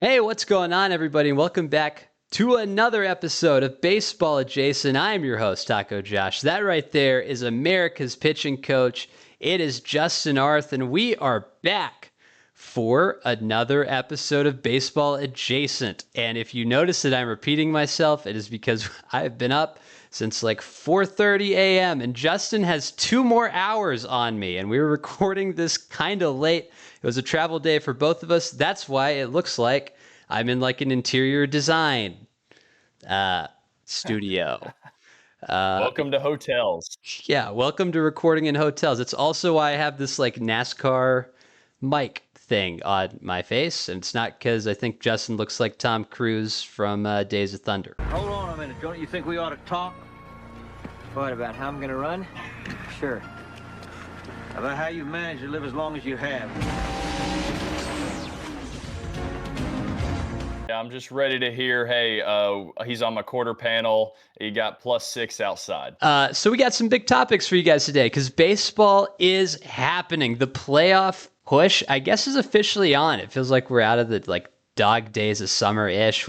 Hey, what's going on, everybody? And welcome back to another episode of Baseball Adjacent. I am your host, Taco Josh. That right there is America's pitching coach. It is Justin Arth, and we are back for another episode of Baseball Adjacent. And if you notice that I'm repeating myself, it is because I've been up since like 4:30 a.m. and Justin has 2 more hours on me, and we were recording this kind of late. It was a travel day for both of us. That's why it looks like I'm in like an interior design uh, studio. Welcome to hotels. Yeah, welcome to recording in hotels. It's also why I have this like NASCAR mic thing on my face, and it's not because I think Justin looks like Tom Cruise from Days of Thunder. Hold on a minute. Don't you think we ought to talk? What, about how I'm gonna run? Sure. About how you've managed to live as long as you have. Yeah, I'm just ready to hear, hey, he's on my quarter panel. He got +6 outside. So we got some big topics for you guys today because baseball is happening. The playoff push, I guess, is officially on. It feels like we're out of the like dog days of summer-ish.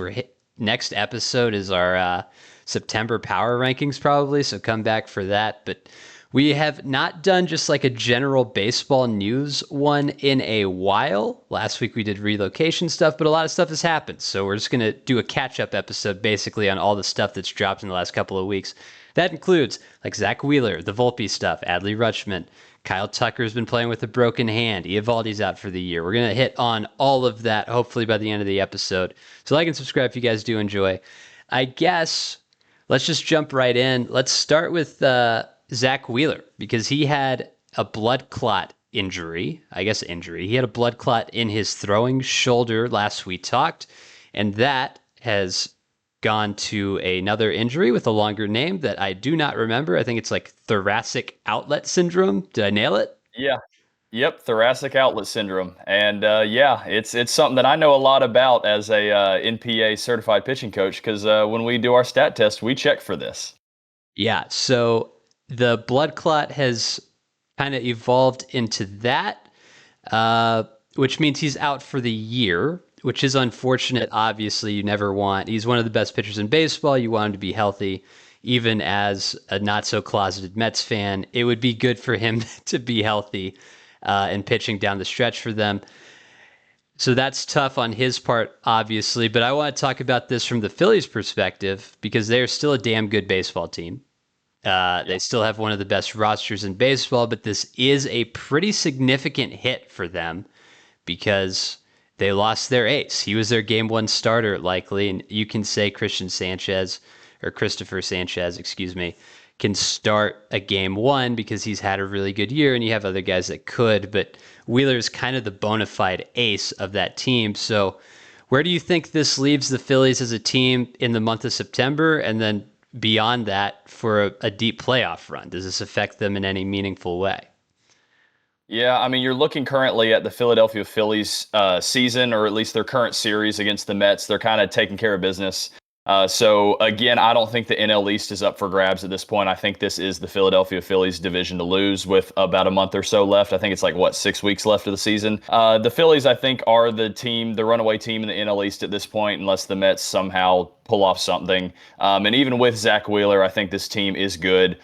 Next episode is our September power rankings probably, so come back for that. But we have not done just like a general baseball news one in a while. Last week we did relocation stuff, but a lot of stuff has happened. So we're just going to do a catch-up episode basically on all the stuff that's dropped in the last couple of weeks. That includes like Zack Wheeler, the Volpe stuff, Adley Rutschman, Kyle Tucker's been playing with a broken hand. Eovaldi's out for the year. We're going to hit on all of that hopefully by the end of the episode. So like and subscribe if you guys do enjoy. I guess let's just jump right in. Let's start with Zack Wheeler because he had a blood clot injury. I guess injury. He had a blood clot in his throwing shoulder last we talked, and that has gone to another injury with a longer name that I do not remember. I think it's like thoracic outlet syndrome. Did I nail it? Yeah. Yep, thoracic outlet syndrome. And yeah, it's something that I know a lot about as a NPA certified pitching coach because when we do our stat test, we check for this. Yeah. So the blood clot has kind of evolved into that, which means he's out for the year, which is unfortunate. Obviously, you never want, he's one of the best pitchers in baseball. You want him to be healthy. Even as a not so closeted Mets fan, it would be good for him to be healthy and pitching down the stretch for them. So that's tough on his part, obviously. But I want to talk about this from the Phillies' perspective because they're still a damn good baseball team. They still have one of the best rosters in baseball, but this is a pretty significant hit for them because they lost their ace. He was their game one starter, likely, and you can say Christopher Sanchez, excuse me, can start a game one because he's had a really good year, and you have other guys that could, but Wheeler's kind of the bona fide ace of that team. So where do you think this leaves the Phillies as a team in the month of September and then beyond that for a deep playoff run? Does this affect them in any meaningful way? Yeah, I mean, you're looking currently at the Philadelphia Phillies season, or at least their current series against the Mets. They're kind of taking care of business. So again, I don't think the NL East is up for grabs at this point. I think this is the Philadelphia Phillies division to lose with about a month or so left. I think it's like, what, 6 weeks left of the season. The Phillies, I think, are the runaway team in the NL East at this point, unless the Mets somehow pull off something. And even with Zack Wheeler, I think this team is good.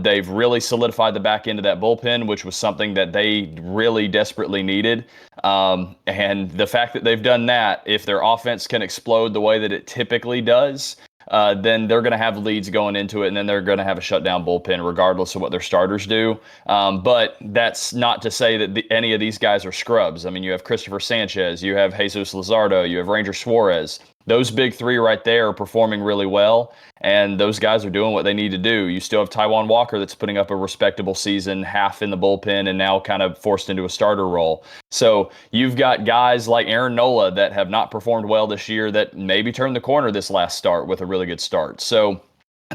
They've really solidified the back end of that bullpen, which was something that they really desperately needed. And the fact that they've done that, if their offense can explode the way that it typically does, then they're going to have leads going into it, and then they're going to have a shutdown bullpen regardless of what their starters do. But that's not to say that any of these guys are scrubs. I mean, you have Christopher Sanchez, you have Jesus Luzardo, you have Ranger Suarez. Those big three right there are performing really well, and those guys are doing what they need to do. You still have Taijuan Walker that's putting up a respectable season, half in the bullpen and now kind of forced into a starter role. So you've got guys like Aaron Nola that have not performed well this year that maybe turned the corner this last start with a really good start. So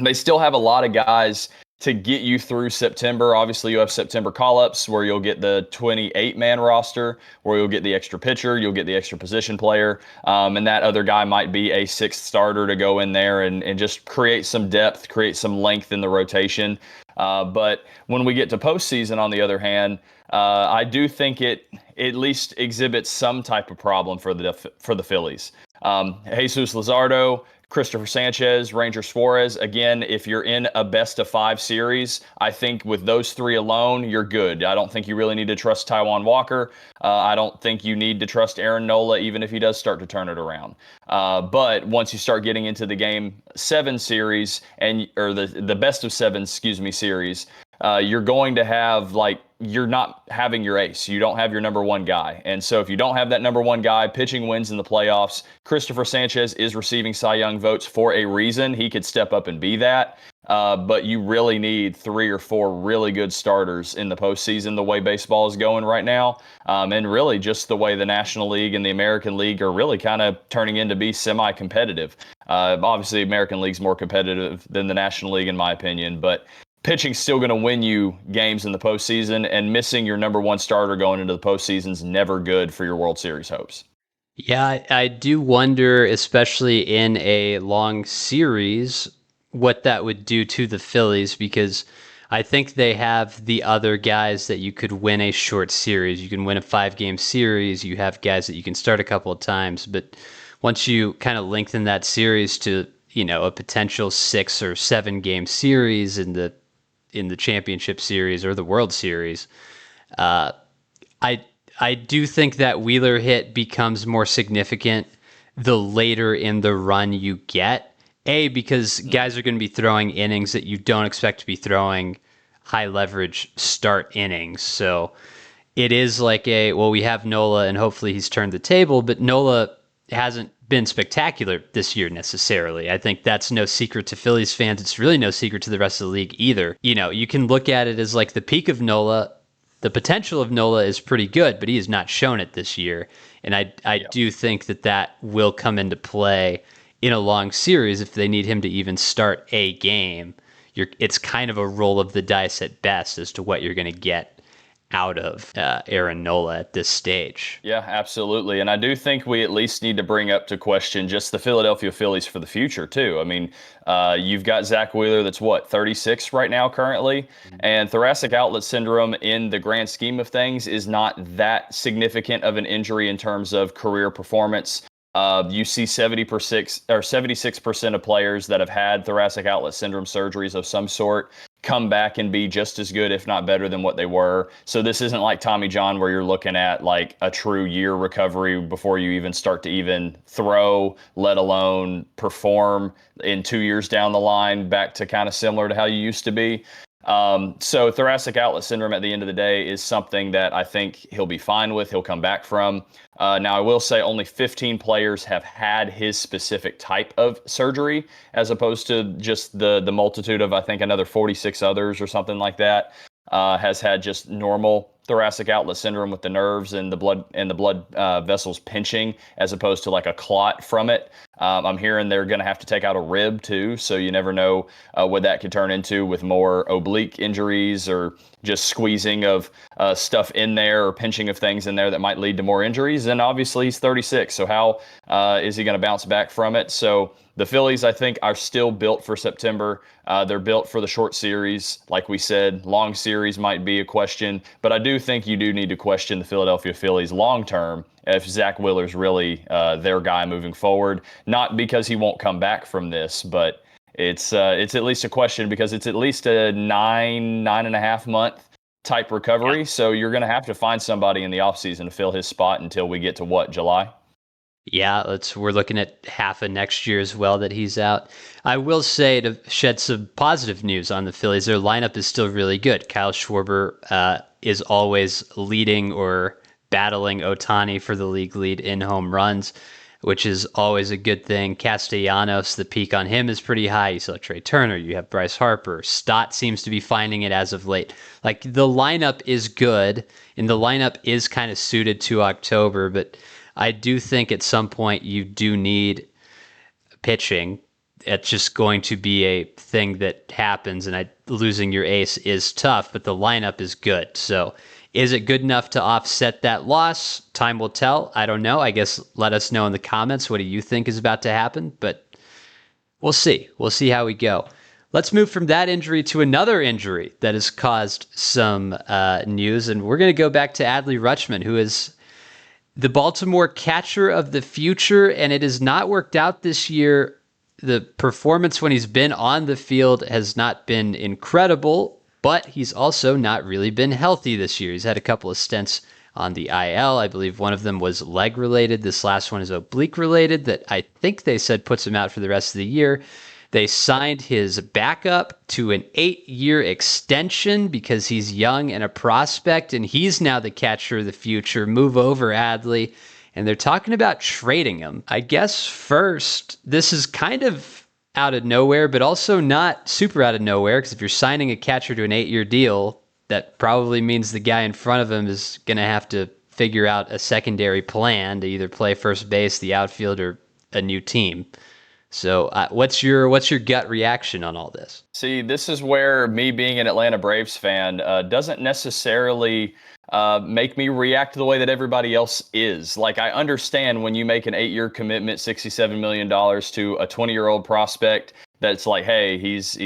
they still have a lot of guys to get you through September. Obviously, you have September call-ups where you'll get the 28-man roster, where you'll get the extra pitcher, you'll get the extra position player, and that other guy might be a sixth starter to go in there and just create some depth, create some length in the rotation. But when we get to postseason, on the other hand, I do think it at least exhibits some type of problem for the Phillies. Jesus Luzardo, Christopher Sanchez, Ranger Suarez. Again, if you're in a best-of-5 series, I think with those three alone, you're good. I don't think you really need to trust Taijuan Walker. I don't think you need to trust Aaron Nola, even if he does start to turn it around. But once you start getting into the Game 7 series, or the best-of-7, series, you're going to have, you're not having your ace. You don't have your number one guy. And so if you don't have that number one guy, pitching wins in the playoffs. Christopher Sanchez is receiving Cy Young votes for a reason. He could step up and be that. But you really need 3 or 4 really good starters in the postseason, the way baseball is going right now. And really just the way the National League and the American League are really kind of turning into be semi-competitive. Obviously, American League's more competitive than the National League, in my opinion. But pitching's still going to win you games in the postseason, and missing your number one starter going into the postseason is never good for your World Series hopes. Yeah, I do wonder, especially in a long series, what that would do to the Phillies, because I think they have the other guys that you could win a short series. You can win a 5-game series. You have guys that you can start a couple of times, but once you kind of lengthen that series to, a potential 6 or 7-game series in the championship series or the World Series, I do think that Wheeler hit becomes more significant the later in the run you get. Because guys are going to be throwing innings that you don't expect to be throwing high leverage start innings. So it is like we have Nola and hopefully he's turned the table, but Nola hasn't been spectacular this year necessarily. I think that's no secret to Phillies fans. It's really no secret to the rest of the league either. You can look at it as like the peak of Nola. The potential of Nola is pretty good, but he has not shown it this year. And I do think that will come into play in a long series if they need him to even start a game. It's kind of a roll of the dice at best as to what you're going to get out of Aaron Nola at this stage. Yeah, absolutely. And I do think we at least need to bring up to question just the Philadelphia Phillies for the future, too. I mean, you've got Zack Wheeler that's, 36 right now currently? And thoracic outlet syndrome in the grand scheme of things is not that significant of an injury in terms of career performance. You see 76% of players that have had thoracic outlet syndrome surgeries of some sort come back and be just as good, if not better than what they were. So this isn't like Tommy John where you're looking at like a true year recovery before you even start to even throw, let alone perform in 2 years down the line back to kind of similar to how you used to be. So thoracic outlet syndrome at the end of the day is something that I think he'll be fine with. He'll come back from. Now, I will say only 15 players have had his specific type of surgery, as opposed to just the multitude of, I think, another 46 others or something like that, has had just normal thoracic outlet syndrome with the nerves and the blood vessels pinching, as opposed to like a clot from it. I'm hearing they're going to have to take out a rib too, so you never know what that could turn into with more oblique injuries or just squeezing of stuff in there or pinching of things in there that might lead to more injuries. And obviously he's 36, so how is he going to bounce back from it? So the Phillies, I think, are still built for September. They're built for the short series. Like we said, long series might be a question, but I do think you do need to question the Philadelphia Phillies long term if Zack Wheeler's really their guy moving forward. Not because he won't come back from this, but it's at least a question because it's at least a 9.5 month type recovery. So you're going to have to find somebody in the offseason to fill his spot until we get to July? Yeah, we're looking at half of next year as well that he's out. I will say, to shed some positive news on the Phillies, their lineup is still really good. Kyle Schwarber is always leading or battling Ohtani for the league lead in home runs, which is always a good thing. Castellanos, the peak on him is pretty high. You still have Trey Turner. You have Bryce Harper. Stott seems to be finding it as of late. Like, the lineup is good, and the lineup is kind of suited to October, but I do think at some point you do need pitching. It's just going to be a thing that happens, and losing your ace is tough, but the lineup is good. So is it good enough to offset that loss? Time will tell. I don't know. I guess let us know in the comments. What do you think is about to happen? But we'll see. We'll see how we go. Let's move from that injury to another injury that has caused some news, and we're going to go back to Adley Rutschman, who is the Baltimore catcher of the future, and it has not worked out this year. The performance when he's been on the field has not been incredible, but he's also not really been healthy this year. He's had a couple of stints on the IL. I believe one of them was leg related. This last one is oblique related that I think they said puts him out for the rest of the year. They signed his backup to an 8-year extension because he's young and a prospect, and he's now the catcher of the future. Move over, Adley. And they're talking about trading him. I guess first, this is kind of out of nowhere, but also not super out of nowhere, because if you're signing a catcher to an 8-year deal, that probably means the guy in front of him is going to have to figure out a secondary plan to either play first base, the outfield, or a new team. So what's your gut reaction on all this? See, this is where me being an Atlanta Braves fan doesn't necessarily make me react the way that everybody else is. Like, I understand when you make an 8-year commitment, $67 million to a 20-year-old prospect that's like, hey, he's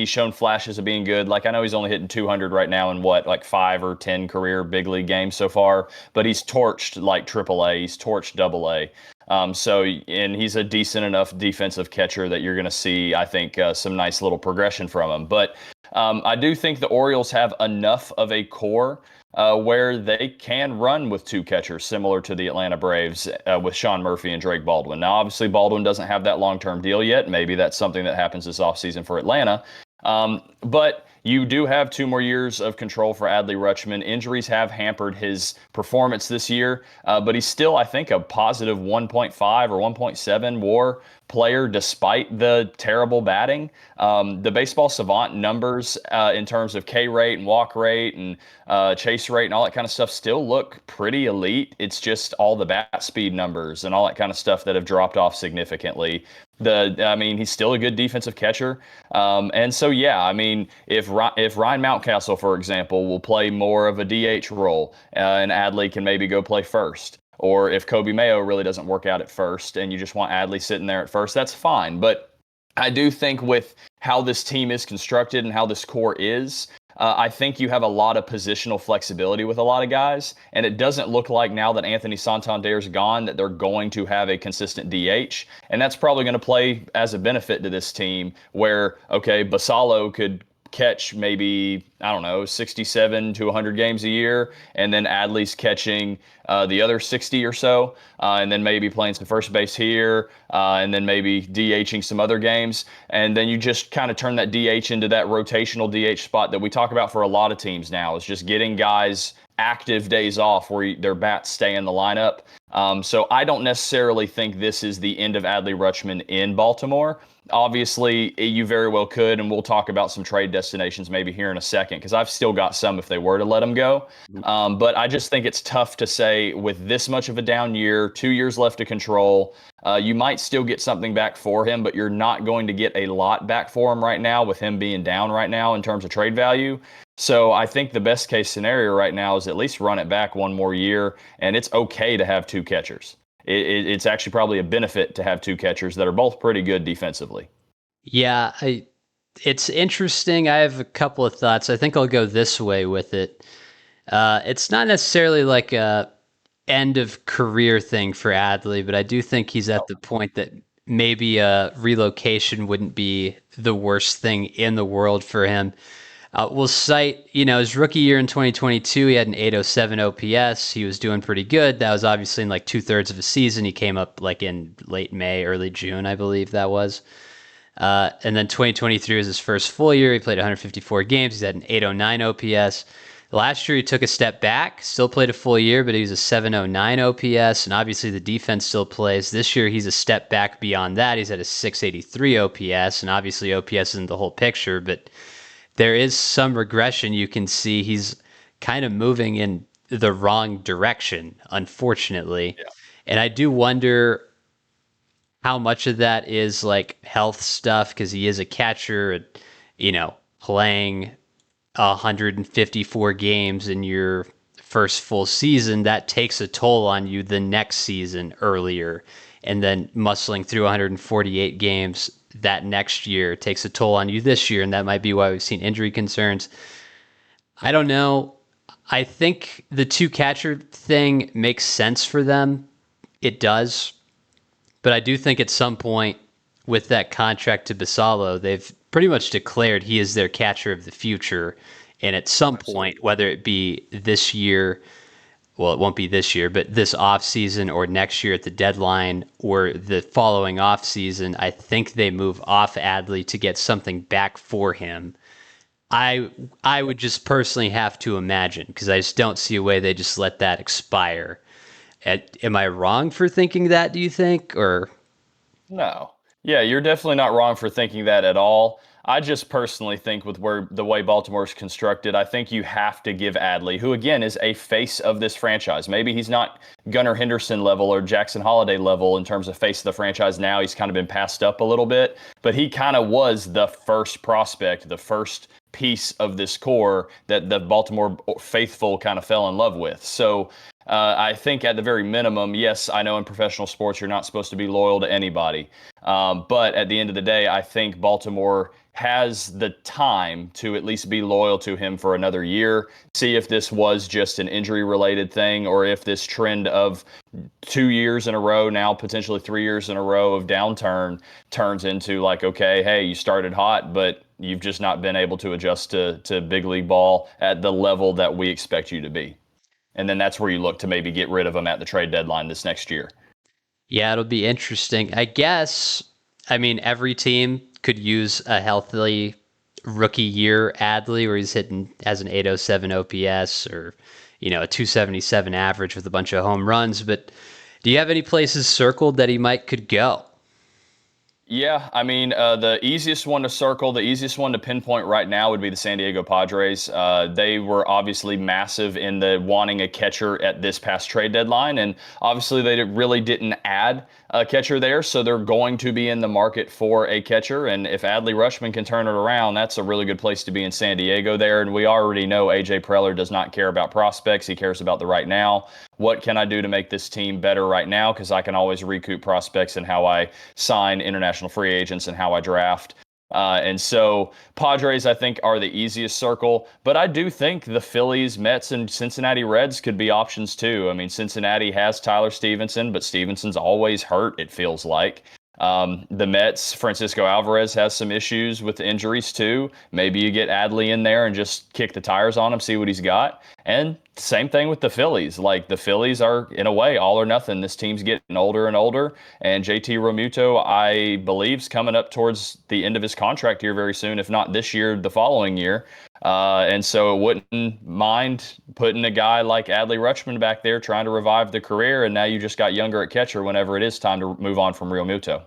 shown flashes of being good. Like, I know he's only hitting 200 right now in like 5 or 10 career big league games so far, but he's torched like AAA, he's torched AA. And he's a decent enough defensive catcher that you're going to see, I think, some nice little progression from him. But I do think the Orioles have enough of a core where they can run with 2 catchers, similar to the Atlanta Braves with Sean Murphy and Drake Baldwin. Now, obviously, Baldwin doesn't have that long-term deal yet. Maybe that's something that happens this offseason for Atlanta. But you do have 2 more years of control for Adley Rutschman. Injuries have hampered his performance this year, but he's still, I think, a positive 1.5 or 1.7 WAR player despite the terrible batting. The Baseball Savant numbers in terms of K rate and walk rate and chase rate and all that kind of stuff still look pretty elite. It's just all the bat speed numbers and all that kind of stuff that have dropped off significantly. He's still a good defensive catcher. And so, yeah, I mean, if Ryan Mountcastle, for example, will play more of a DH role and Adley can maybe go play first, or if Kobe Mayo really doesn't work out at first and you just want Adley sitting there at first, that's fine. But I do think with how this team is constructed and how this core is, I think you have a lot of positional flexibility with a lot of guys, and it doesn't look like now that Anthony Santander's gone that they're going to have a consistent DH, and that's probably going to play as a benefit to this team where, okay, Basallo could catch maybe, 67 to 100 games a year, and then Adley's catching the other 60 or so, and then maybe playing some first base here, and then maybe DHing some other games, and then you just kind of turn that DH into that rotational DH spot that we talk about for a lot of teams now, is just getting guys active days off where their bats stay in the lineup. So I don't necessarily think this is the end of Adley Rutschman in Baltimore. Obviously, you very well could, and we'll talk about some trade destinations maybe here in a second, because I've still got some if they were to let him go. But I just think it's tough to say with this much of a down year, 2 years left to control, you might still get something back for him, but you're not going to get a lot back for him right now with him being down right now in terms of trade value. So I think the best case scenario right now is at least run it back 1 more year, and it's okay to have 2 catchers. It's actually probably a benefit to have 2 catchers that are both pretty good defensively. Yeah, it's interesting. I have a couple of thoughts. I think I'll go this way with it. It's not necessarily like a end of career thing for Adley, but I do think he's at the point that maybe a relocation wouldn't be the worst thing in the world for him. We'll cite, his rookie year in 2022, he had an 807 OPS. He was doing pretty good. That was obviously in like 2/3 of a season. He came up like in late May, early June, I believe that was. And then 2023 was his first full year. He played 154 games. He's had an 809 OPS. Last year, he took a step back, still played a full year, but he was a 709 OPS, and obviously the defense still plays. This year, he's a step back beyond that. He's at a 683 OPS, and obviously OPS isn't the whole picture, but there is some regression you can see. He's kind of moving in the wrong direction, unfortunately. Yeah. And I do wonder how much of that is like health stuff, because he is a catcher and, playing 154 games in your first full season, that takes a toll on you the next season earlier. And then muscling through 148 games that next year takes a toll on you this year, and that might be why we've seen injury concerns. I don't know. I think the two catcher thing makes sense for them. It does. But I do think at some point with that contract to Basallo, they've pretty much declared he is their catcher of the future. And at some point, whether it be this year, well, it won't be this year, but this offseason or next year at the deadline or the following offseason, I think they move off Adley to get something back for him. I would just personally have to imagine, because I just don't see a way they just let that expire. Am I wrong for thinking that, do you think? Or No. Yeah, you're definitely not wrong for thinking that at all. I just personally think with the way Baltimore's constructed, I think you have to give Adley, who again is a face of this franchise. Maybe he's not Gunnar Henderson level or Jackson Holiday level in terms of face of the franchise now. He's kind of been passed up a little bit, but he kind of was the first prospect, the first piece of this core that the Baltimore faithful kind of fell in love with. So I think at the very minimum, yes, I know in professional sports you're not supposed to be loyal to anybody. But at the end of the day, I think Baltimore has the time to at least be loyal to him for another year, see if this was just an injury-related thing or if this trend of 2 years in a row, now potentially 3 years in a row of downturn turns into like, okay, hey, you started hot, but you've just not been able to adjust to big league ball at the level that we expect you to be. And then that's where you look to maybe get rid of him at the trade deadline this next year. yeah, it'll be interesting. I guess, I mean, every team could use a healthy rookie year Adley where he's hitting as an 807 OPS or, a 277 average with a bunch of home runs. But do you have any places circled that he could go? Yeah, I mean, the easiest one to circle, the easiest one to pinpoint right now would be the San Diego Padres. They were obviously massive in the wanting a catcher at this past trade deadline, and obviously they really didn't add a catcher there, so they're going to be in the market for a catcher, and if Adley Rutschman can turn it around, that's a really good place to be in San Diego there, and we already know A.J. Preller does not care about prospects. He cares about the right now. What can I do to make this team better right now? Because I can always recoup prospects and how I sign international free agents and how I draft. And so Padres, I think, are the easiest circle. But I do think the Phillies, Mets, and Cincinnati Reds could be options too. I mean, Cincinnati has Tyler Stevenson, but Stevenson's always hurt, it feels like. The Mets, Francisco Alvarez has some issues with injuries too. Maybe you get Adley in there and just kick the tires on him, see what he's got. And same thing with the Phillies. Like the Phillies are in a way all or nothing. This team's getting older and older. And JT Realmuto, I believe, is coming up towards the end of his contract here very soon, if not this year, the following year. And so it wouldn't mind putting a guy like Adley Rutschman back there trying to revive the career, and now you just got younger at catcher whenever it is time to move on from Realmuto.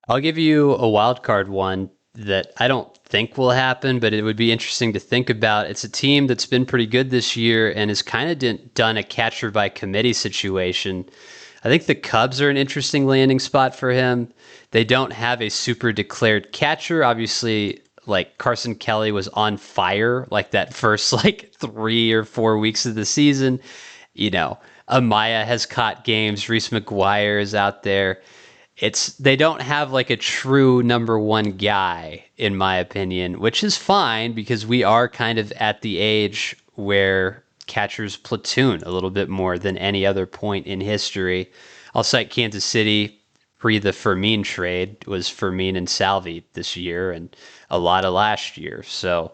I'll give you a wild card one that I don't think will happen, but it would be interesting to think about. It's a team that's been pretty good this year and has kind of done a catcher by committee situation. I think the Cubs are an interesting landing spot for him. They don't have a super declared catcher. Obviously, like Carson Kelly was on fire like that first 3 or 4 weeks of the season. Amaya has caught games. Reese McGuire is out there. They don't have a true number one guy, in my opinion, which is fine because we are kind of at the age where catchers platoon a little bit more than any other point in history. I'll cite Kansas City pre the Fermin trade was Fermin and Salvi this year and a lot of last year. So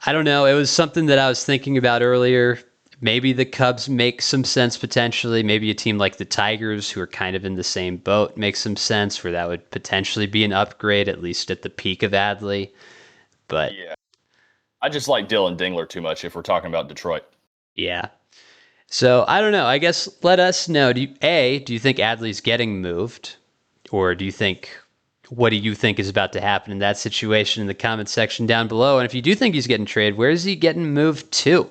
I don't know. It was something that I was thinking about earlier. Maybe the Cubs make some sense potentially. Maybe a team like the Tigers, who are kind of in the same boat, makes some sense where that would potentially be an upgrade, at least at the peak of Adley. But yeah, I just like Dylan Dingler too much if we're talking about Detroit. Yeah. So I don't know. I guess let us know. Do you think Adley's getting moved? Or what do you think is about to happen in that situation in the comment section down below? And if you do think he's getting traded, where is he getting moved to?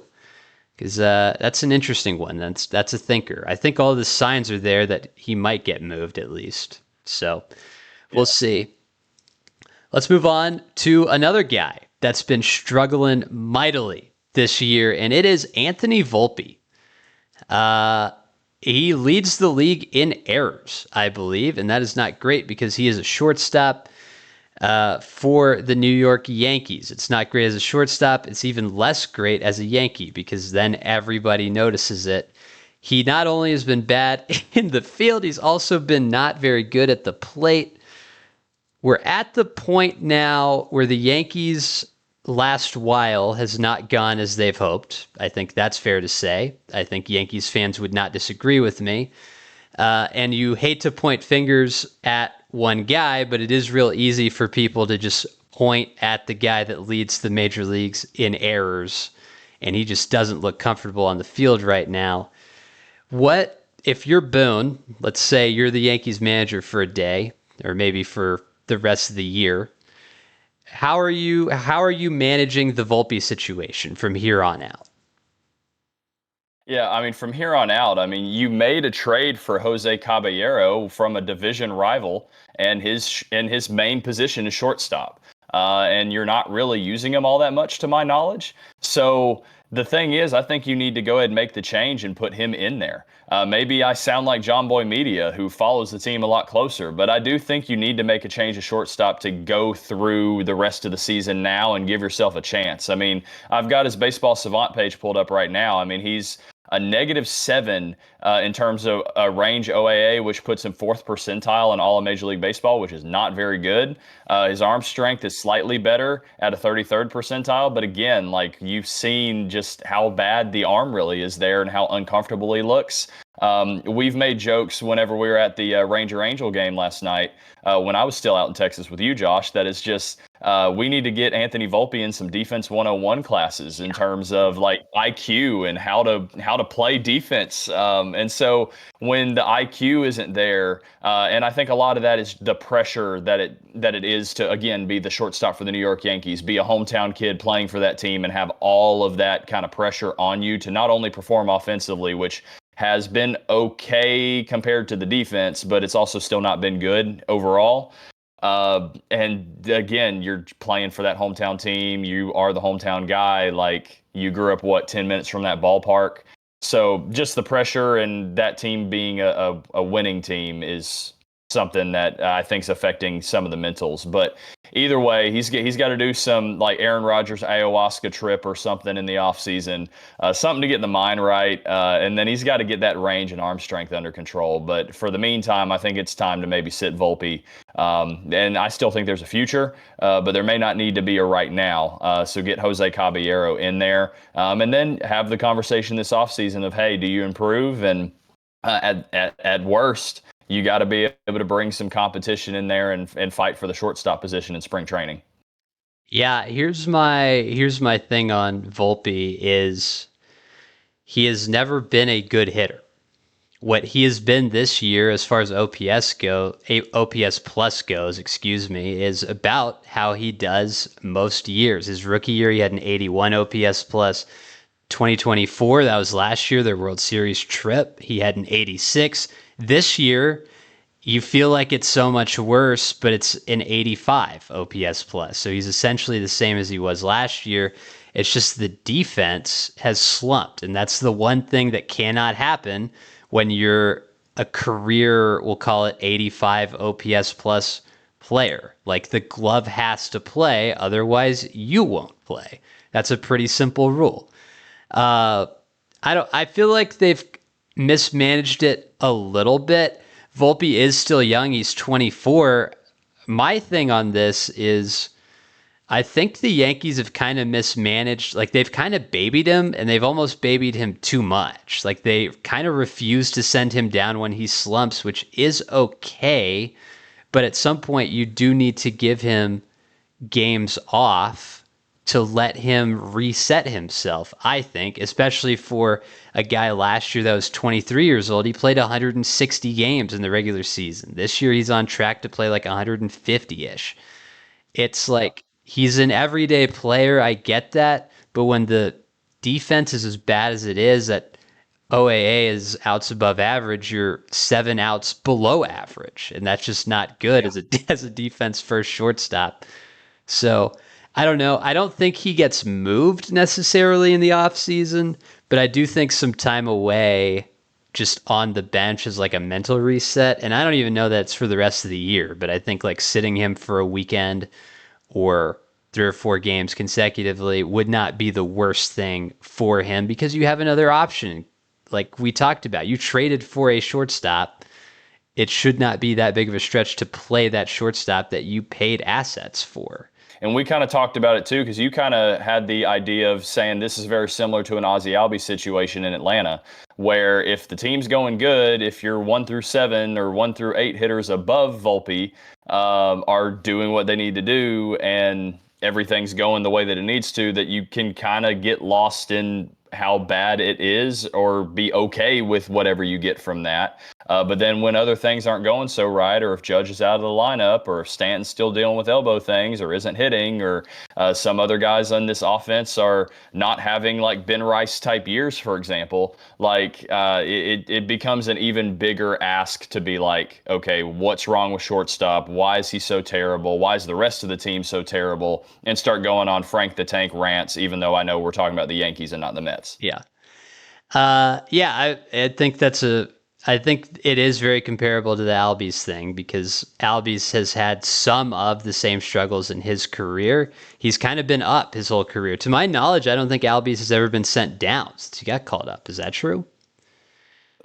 Because that's an interesting one. That's a thinker. I think all the signs are there that he might get moved at least. So we'll see. Let's move on to another guy that's been struggling mightily this year, and it is Anthony Volpe. He leads the league in errors, I believe, and that is not great because he is a shortstop. for the New York Yankees. It's not great as a shortstop. It's even less great as a Yankee because then everybody notices it. He not only has been bad in the field, he's also been not very good at the plate. We're at the point now where the Yankees' last while has not gone as they've hoped. I think that's fair to say. I think Yankees fans would not disagree with me. And you hate to point fingers at one guy, but it is real easy for people to just point at the guy that leads the major leagues in errors, and he just doesn't look comfortable on the field right now. What if you're Boone? Let's say you're the Yankees manager for a day, or maybe for the rest of the year. How are you managing the Volpe situation from here on out? Yeah, I mean, from here on out, I mean, you made a trade for Jose Caballero from a division rival, and his main position is shortstop, and you're not really using him all that much, to my knowledge. So the thing is, I think you need to go ahead and make the change and put him in there. Maybe I sound like John Boy Media, who follows the team a lot closer, but I do think you need to make a change of shortstop to go through the rest of the season now and give yourself a chance. I mean, I've got his Baseball Savant page pulled up right now. I mean, he's a -7 in terms of range OAA, which puts him 4th percentile in all of Major League Baseball, which is not very good. His arm strength is slightly better at a 33rd percentile. But again, like, you've seen just how bad the arm really is there and how uncomfortable he looks. We've made jokes whenever we were at the Ranger Angel game last night, when I was still out in Texas with you, Josh, that it's just we need to get Anthony Volpe in some defense 101 classes in terms of like IQ and how to play defense. And so when the IQ isn't there, and I think a lot of that is the pressure that it is to, again, be the shortstop for the New York Yankees, be a hometown kid playing for that team and have all of that kind of pressure on you to not only perform offensively, which has been okay compared to the defense, but it's also still not been good overall. And again, you're playing for that hometown team. You are the hometown guy. Like, you grew up, 10 minutes from that ballpark. So just the pressure and that team being a winning team is something that I think is affecting some of the mentals. But either way, he's got to do some like Aaron Rodgers ayahuasca trip or something in the offseason, something to get the mind right. And then he's got to get that range and arm strength under control. But for the meantime, I think it's time to maybe sit Volpe. And I still think there's a future, but there may not need to be a right now. So get Jose Caballero in there, and then have the conversation this offseason of, hey, do you improve? And at worst, you got to be able to bring some competition in there and fight for the shortstop position in spring training. Yeah, here's my thing on Volpe is he has never been a good hitter. What he has been this year, as far as OPS plus goes, is about how he does most years. His rookie year, he had an 81 OPS plus. 2024, that was last year, their World Series trip, he had an 86. This year, you feel like it's so much worse, but it's an 85 OPS plus. So he's essentially the same as he was last year. It's just the defense has slumped, and that's the one thing that cannot happen when you're a career, we'll call it 85 OPS plus player. Like, the glove has to play, otherwise you won't play. That's a pretty simple rule. I feel like they've mismanaged it a little bit. Volpe is still young. He's 24. My thing on this is I think the Yankees have kind of mismanaged. Like, they've kind of babied him, and they've almost babied him too much. Like, they kind of refuse to send him down when he slumps, which is okay. But at some point, you do need to give him games off to let him reset himself, I think, especially for a guy last year that was 23 years old. He played 160 games in the regular season. This year, he's on track to play like 150-ish. It's like, he's an everyday player. I get that. But when the defense is as bad as it is, that OAA is outs above average, you're 7 outs below average. And that's just not good as a defense first shortstop. So I don't know. I don't think he gets moved necessarily in the offseason, but I do think some time away just on the bench as like a mental reset. And I don't even know that it's for the rest of the year, but I think like sitting him for a weekend or 3 or 4 games consecutively would not be the worst thing for him because you have another option. Like we talked about, you traded for a shortstop. It should not be that big of a stretch to play that shortstop that you paid assets for. And we kind of talked about it too, because you kind of had the idea of saying this is very similar to an Ozzie Albies situation in Atlanta, where if the team's going good, if you're 1-7 or 1-8 hitters above Volpe are doing what they need to do and everything's going the way that it needs to, that you can kind of get lost in how bad it is or be okay with whatever you get from that. But then when other things aren't going so right, or if Judge is out of the lineup, or if Stanton's still dealing with elbow things or isn't hitting, or some other guys on this offense are not having like Ben Rice type years, for example, like it becomes an even bigger ask to be like, okay, what's wrong with shortstop? Why is he so terrible? Why is the rest of the team so terrible? And start going on Frank the Tank rants, even though I know we're talking about the Yankees and not the Mets. Yeah. I think I think it is very comparable to the Albies thing because Albies has had some of the same struggles in his career. He's kind of been up his whole career. To my knowledge, I don't think Albies has ever been sent down since he got called up. Is that true?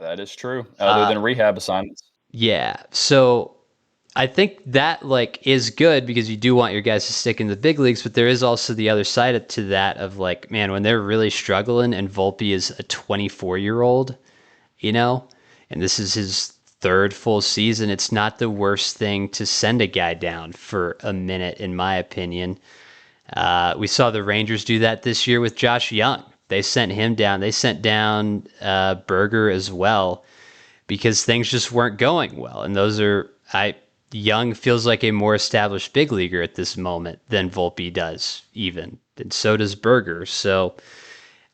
That is true, other than rehab assignments. Yeah. So I think that like is good because you do want your guys to stick in the big leagues, but there is also the other side to that of like, man, when they're really struggling and Volpe is a 24-year-old, you know, and this is his 3rd full season, it's not the worst thing to send a guy down for a minute, in my opinion. We saw the Rangers do that this year with Josh Young. They sent him down. They sent down Berger as well because things just weren't going well. And Young feels like a more established big leaguer at this moment than Volpe does, even. And so does Berger. So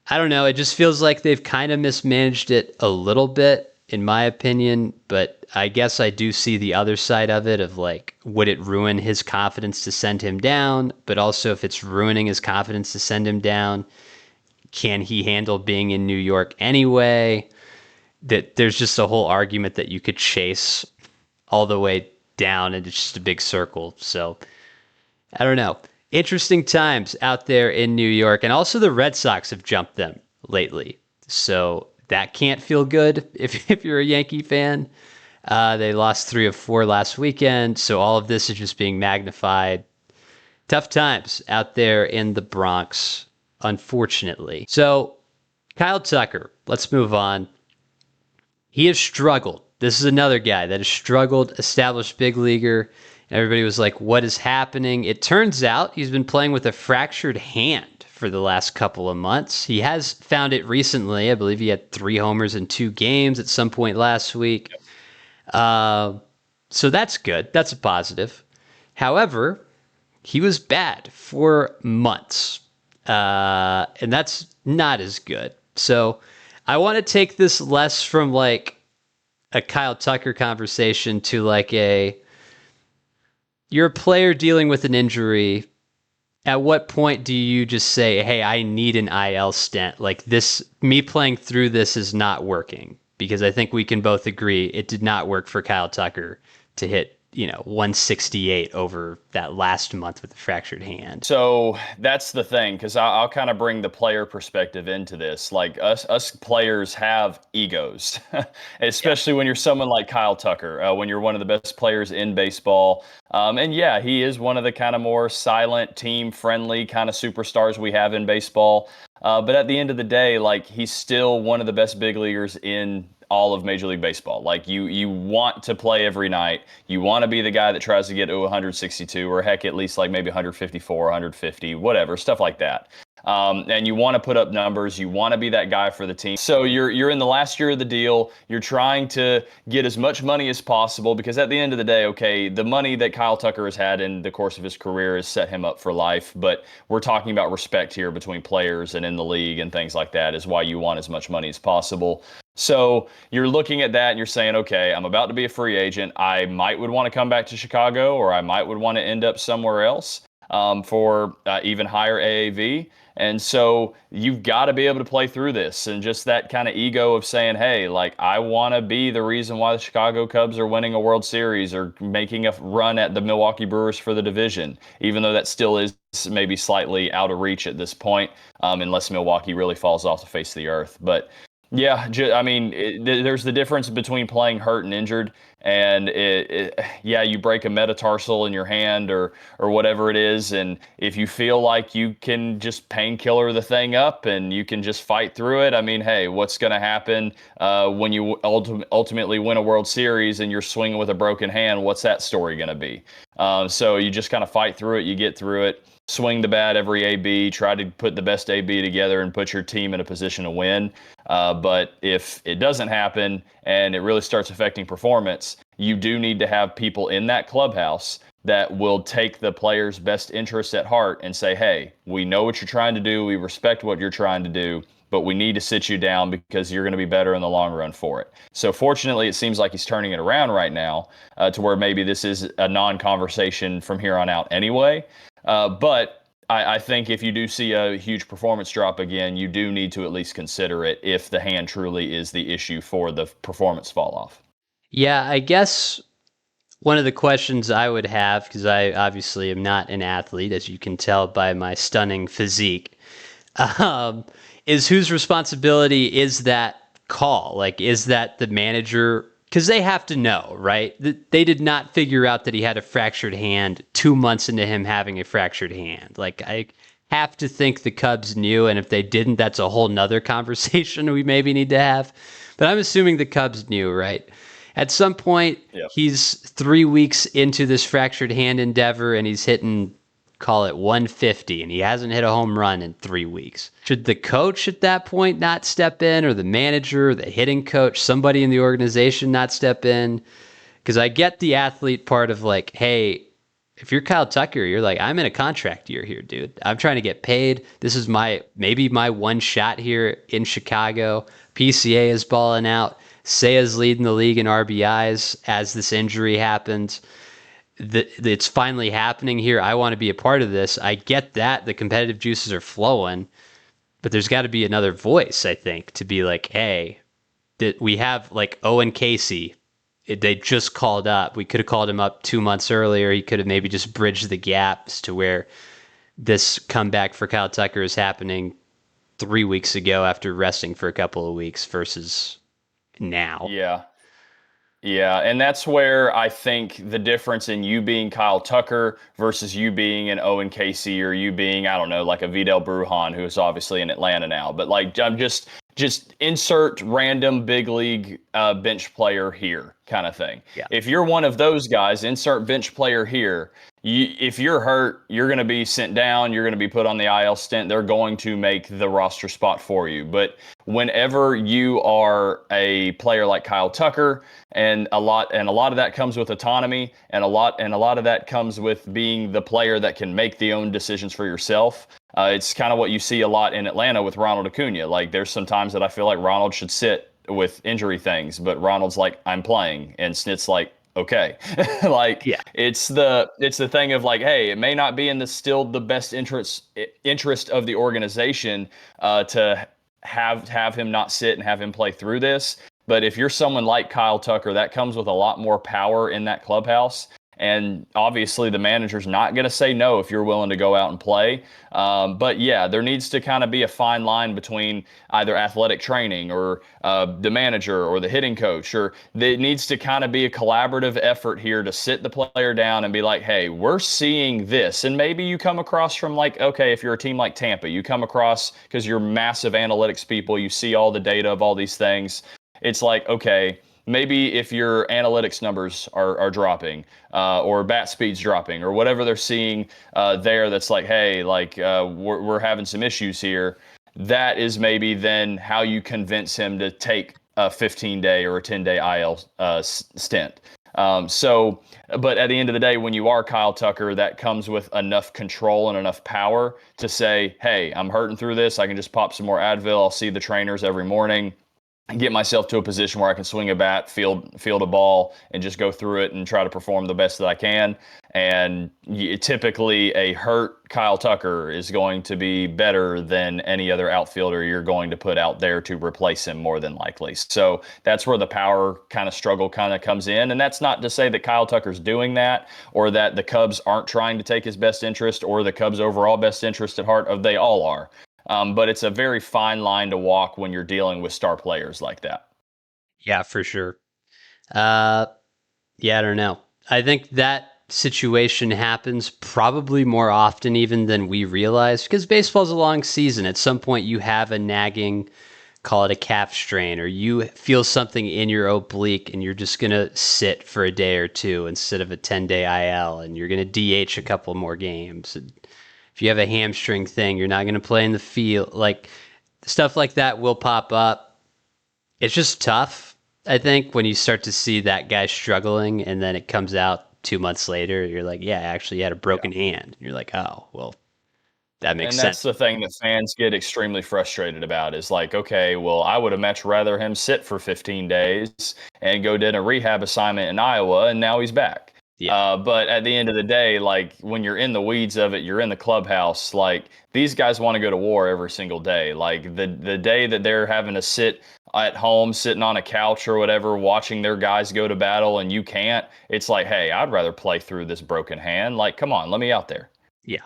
I don't know. It just feels like they've kind of mismanaged it a little bit, in my opinion. But I guess I do see the other side of it of like, would it ruin his confidence to send him down? But also, if it's ruining his confidence to send him down, can he handle being in New York anyway? That there's just a whole argument that you could chase all the way down and it's just a big circle. So I don't know. Interesting times out there in New York. And also the Red Sox have jumped them lately. So that can't feel good if you're a Yankee fan. They lost 3 of 4 last weekend. So all of this is just being magnified. Tough times out there in the Bronx, unfortunately. So Kyle Tucker, let's move on. He has struggled. This is another guy that has struggled, established big leaguer. Everybody was like, what is happening? It turns out he's been playing with a fractured hand for the last couple of months. He has found it recently. I believe he had 3 homers in 2 games at some point last week. So that's good. That's a positive. However, he was bad for months. And that's not as good. So I want to take this less from like a Kyle Tucker conversation to like you're a player dealing with an injury. At what point do you just say, hey, I need an IL stent? Like this, me playing through this is not working, because I think we can both agree it did not work for Kyle Tucker to hit 168 over that last month with the fractured hand. So that's the thing, because I'll kind of bring the player perspective into this. Like us players have egos, especially when you're someone like Kyle Tucker, when you're one of the best players in baseball. And yeah, he is one of the kind of more silent, team-friendly kind of superstars we have in baseball. But at the end of the day, like he's still one of the best big leaguers in all of Major League Baseball. Like you want to play every night. You want to be the guy that tries to get to 162 or heck, at least like maybe 154, 150, whatever, stuff like that. And you want to put up numbers. You want to be that guy for the team. So you're in the last year of the deal. You're trying to get as much money as possible, because at the end of the day, okay, the money that Kyle Tucker has had in the course of his career has set him up for life. But we're talking about respect here between players and in the league and things like that is why you want as much money as possible. So you're looking at that and you're saying, okay, I'm about to be a free agent. I would want to come back to Chicago, or I would want to end up somewhere else. for even higher AAV. And so you've got to be able to play through this, and just that kind of ego of saying, hey, like, I want to be the reason why the Chicago Cubs are winning a World Series or making a run at the Milwaukee Brewers for the division, even though that still is maybe slightly out of reach at this point, unless Milwaukee really falls off the face of the earth. But yeah, I mean, there's the difference between playing hurt and injured, and yeah, you break a metatarsal in your hand or whatever it is, and if you feel like you can just painkiller the thing up and you can just fight through it, I mean, hey, what's going to happen when you ultimately win a World Series and you're swinging with a broken hand? What's that story going to be? So you just kind of fight through it, you get through it. Swing the bat every AB, try to put the best AB together and put your team in a position to win. But if it doesn't happen and it really starts affecting performance, you do need to have people in that clubhouse that will take the player's best interests at heart and say, hey, we know what you're trying to do. We respect what you're trying to do, but we need to sit you down because you're going to be better in the long run for it. So fortunately, it seems like he's turning it around right now to where maybe this is a non-conversation from here on out anyway. But I think if you do see a huge performance drop again, you do need to at least consider it if the hand truly is the issue for the performance fall off. Yeah, I guess one of the questions I would have, because I obviously am not an athlete, as you can tell by my stunning physique, um, is whose responsibility is that call? Like, is that the manager? Because they have to know, right? They did not figure out that he had a fractured hand 2 months into him having a fractured hand. Like, I have to think the Cubs knew, and if they didn't, that's a whole nother conversation we maybe need to have. But I'm assuming the Cubs knew, right? At some point, Yep. He's 3 weeks into this fractured hand endeavor, and he's hitting, call it 150, and he hasn't hit a home run in 3 weeks. Should the coach at that point not step in, or the manager, or the hitting coach, somebody in the organization not step in? Because I get the athlete part of like, hey, if you're Kyle Tucker, you're like, I'm in a contract year here, dude. I'm trying to get paid. This is maybe my one shot here in Chicago. PCA is balling out. Seiya's leading the league in RBIs as this injury happens. It's finally happening here. I want to be a part of this. I get that. The competitive juices are flowing, but there's got to be another voice, I think, to be like, hey, that we have like Owen Casey. They just called up. We could have called him up 2 months earlier. He could have maybe just bridged the gaps to where this comeback for Kyle Tucker is happening 3 weeks ago after resting for a couple of weeks versus now. Yeah, and that's where I think the difference in you being Kyle Tucker versus you being an Owen Casey, or you being, I don't know, like a Vidal Brujan, who is obviously in Atlanta now. But like, I'm just insert random big league bench player here kind of thing. Yeah. If you're one of those guys, insert bench player here. If you're hurt, you're going to be sent down. You're going to be put on the IL stint. They're going to make the roster spot for you. But whenever you are a player like Kyle Tucker, and a lot of that comes with autonomy, and a lot of that comes with being the player that can make the own decisions for yourself. It's kind of what you see a lot in Atlanta with Ronald Acuna. Like, there's some times that I feel like Ronald should sit with injury things, but Ronald's like, I'm playing, and Snit's like, okay. Like, yeah. It's the thing of like, hey, it may not be in still the best interest of the organization to have him not sit and have him play through this. But if you're someone like Kyle Tucker, that comes with a lot more power in that clubhouse. And obviously the manager's not going to say no if you're willing to go out and play. But yeah, there needs to kind of be a fine line between either athletic training or the manager or the hitting coach, or it needs to kind of be a collaborative effort here to sit the player down and be like, hey, we're seeing this. And maybe you come across from like, okay, if you're a team like Tampa, you come across because you're massive analytics people, you see all the data of all these things. It's like, okay, maybe if your analytics numbers are dropping or bat speed's dropping or whatever they're seeing there, that's like, hey, like we're having some issues here. That is maybe then how you convince him to take a 15-day or a 10-day IL stint. But at the end of the day, when you are Kyle Tucker, that comes with enough control and enough power to say, hey, I'm hurting through this. I can just pop some more Advil. I'll see the trainers every morning and get myself to a position where I can swing a bat, field a ball, and just go through it and try to perform the best that I can. And typically a hurt Kyle Tucker is going to be better than any other outfielder you're going to put out there to replace him more than likely. So that's where the power kind of struggle kind of comes in. And that's not to say that Kyle Tucker's doing that or that the Cubs aren't trying to take his best interest or the Cubs' overall best interest at heart. They all are. But it's a very fine line to walk when you're dealing with star players like that. Yeah, for sure. Yeah, I don't know. I think that situation happens probably more often even than we realize because baseball's a long season. At some point, you have a nagging, call it a calf strain, or you feel something in your oblique and you're just going to sit for a day or two instead of a 10-day IL, and you're going to DH a couple more games. And if you have a hamstring thing, you're not going to play in the field. Like, stuff like that will pop up. It's just tough, I think, when you start to see that guy struggling and then it comes out 2 months later, you're like, yeah, actually, he had a broken hand. You're like, oh, well, that makes And sense. that's the thing that fans get extremely frustrated about is like, okay, well, I would have much rather him sit for 15 days and go did a rehab assignment in Iowa, and now he's back. Yeah. But at the end of the day, like when you're in the weeds of it, you're in the clubhouse. Like these guys want to go to war every single day. Like the day that they're having to sit at home, sitting on a couch or whatever, watching their guys go to battle, and you can't. It's like, hey, I'd rather play through this broken hand. Like, come on, let me out there. Yeah.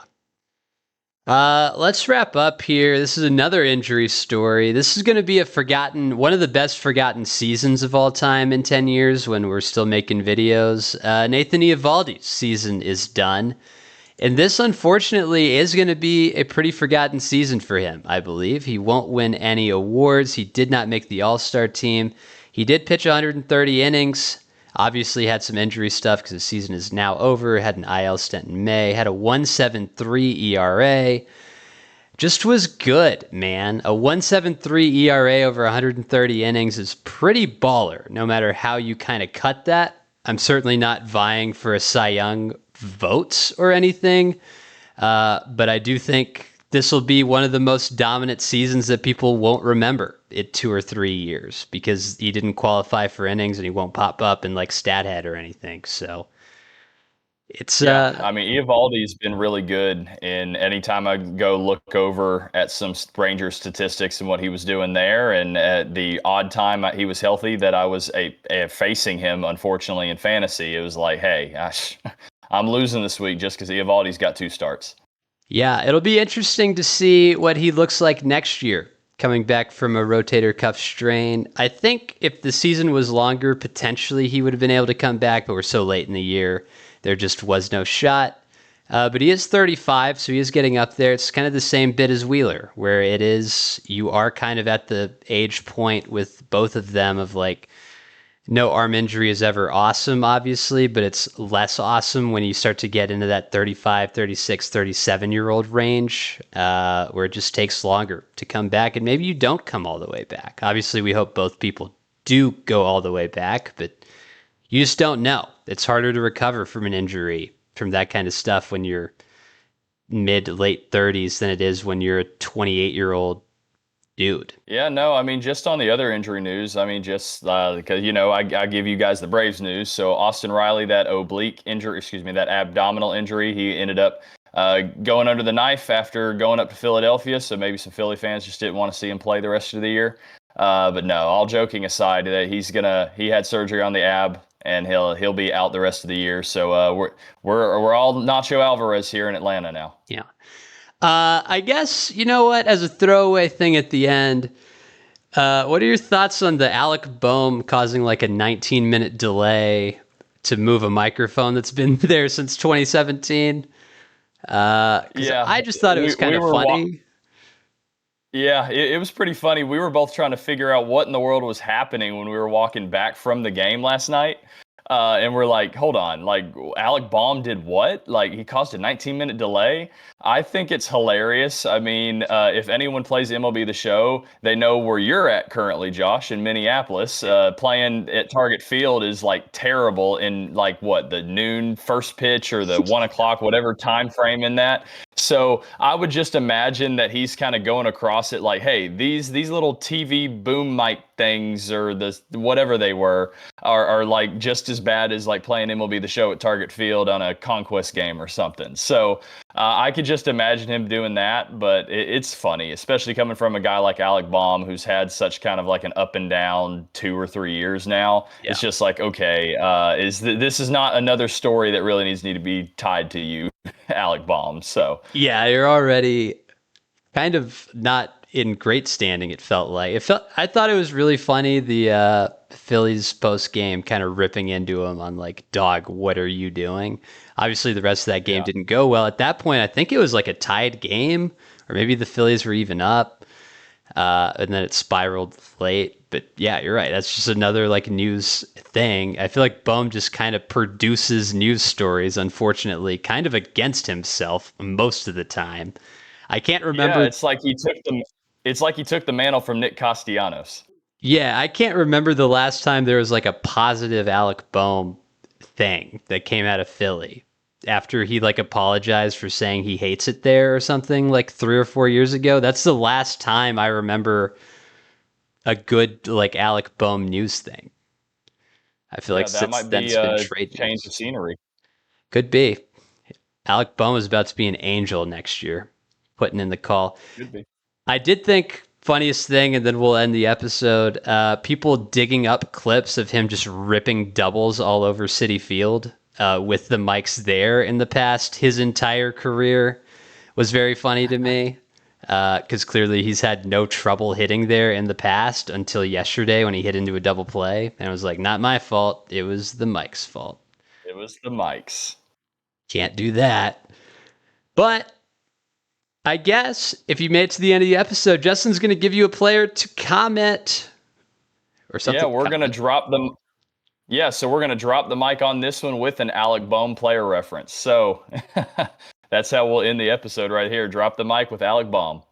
Let's wrap up here. This is another injury story. This is going to be one of the best forgotten seasons of all time in 10 years when we're still making videos. Nathan Eovaldi's season is done. And this, unfortunately, is going to be a pretty forgotten season for him, I believe. He won't win any awards. He did not make the All-Star team. He did pitch 130 innings. Obviously had some injury stuff because the season is now over. Had an IL stint in May. Had a 1.73 ERA. Just was good, man. A 1.73 ERA over 130 innings is pretty baller, no matter how you kind of cut that. I'm certainly not vying for a Cy Young votes or anything, but I do think this will be one of the most dominant seasons that people won't remember in 2 or 3 years because he didn't qualify for innings and he won't pop up in like StatHead or anything. So it's I mean, Eovaldi's been really good. And anytime I go look over at some Ranger statistics and what he was doing there, and at the odd time he was healthy that I was facing him, unfortunately, in fantasy, it was like, hey, I'm losing this week just because Eovaldi's got 2 starts. Yeah, it'll be interesting to see what he looks like next year, coming back from a rotator cuff strain. I think if the season was longer, potentially he would have been able to come back, but we're so late in the year, there just was no shot. But he is 35, so he is getting up there. It's kind of the same bit as Wheeler, where you are kind of at the age point with both of them of like, no arm injury is ever awesome, obviously, but it's less awesome when you start to get into that 35, 36, 37-year-old range, where it just takes longer to come back. And maybe you don't come all the way back. Obviously, we hope both people do go all the way back, but you just don't know. It's harder to recover from an injury, from that kind of stuff when you're mid, late 30s than it is when you're a 28-year-old dude. Yeah, no, I mean, just on the other injury news, I mean, just because, I give you guys the Braves news. So Austin Riley, that that abdominal injury, he ended up going under the knife after going up to Philadelphia. So maybe some Philly fans just didn't want to see him play the rest of the year. But no, all joking aside, that he had surgery on the ab and he'll be out the rest of the year. So we're all Nacho Alvarez here in Atlanta now. Yeah. I guess, you know what, as a throwaway thing at the end, what are your thoughts on the Alec Boehm causing like a 19-minute delay to move a microphone that's been there since 2017? I just thought it was kind of funny. Yeah, it was pretty funny. We were both trying to figure out what in the world was happening when we were walking back from the game last night. And we're like, hold on, like Alec Boehm did what? Like he caused a 19-minute delay? I think it's hilarious. I mean, if anyone plays MLB The Show, they know where you're at currently, Josh, in Minneapolis. Playing at Target Field is like terrible in like the noon first pitch or the 1 o'clock, whatever time frame in that. So I would just imagine that he's kind of going across it like, hey, these little TV boom mic things or whatever they were are like just as as bad as like playing MLB The Show at Target Field on a conquest game or something. So I could just imagine him doing that, but it's funny, especially coming from a guy like Alec Baum, who's had such kind of like an up and down 2 or 3 years now. Yeah. It's just like, okay, this is not another story that really needs to be tied to you, Alec Baum. So Yeah, you're already kind of not in great standing. It felt like I thought it was really funny. The Phillies post game kind of ripping into him on like, "Dog, what are you doing?" Obviously, the rest of that game didn't go well. At that point, I think it was like a tied game, or maybe the Phillies were even up, and then it spiraled late. But yeah, you're right. That's just another like news thing. I feel like Bohm just kind of produces news stories, unfortunately, kind of against himself most of the time. I can't remember. yeah, it's like he took the mantle from Nick Castellanos. Yeah, I can't remember the last time there was like a positive Alec Bohm thing that came out of Philly after he like apologized for saying he hates it there or something like 3 or 4 years ago. That's the last time I remember a good like Alec Bohm news thing. I feel like That since might then be it's been a trade change news. of scenery. Could be. Alec Bohm is about to be an angel next year, putting in the call. Could be. I did think funniest thing, and then we'll end the episode. People digging up clips of him just ripping doubles all over Citi Field with the mics there in the past. His entire career was very funny to me because clearly he's had no trouble hitting there in the past until yesterday when he hit into a double play. And it was like, not my fault. It was the mic's fault. It was the mics. Can't do that. But I guess if you made it to the end of the episode, Justin's going to give you a player to comment or something. Yeah, we're going to drop them. Yeah, so we're going to drop the mic on this one with an Alec Bohm player reference. So that's how we'll end the episode right here. Drop the mic with Alec Bohm.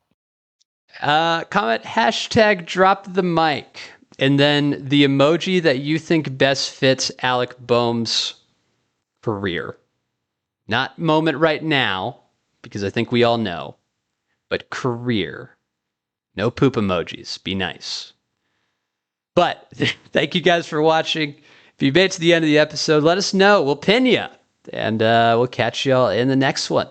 Comment hashtag drop the mic. And then the emoji that you think best fits Alec Bohm's career. Not moment right now, because I think we all know, but career. No poop emojis. Be nice. But thank you guys for watching. If you made it to the end of the episode, let us know. We'll pin you. And we'll catch y'all in the next one.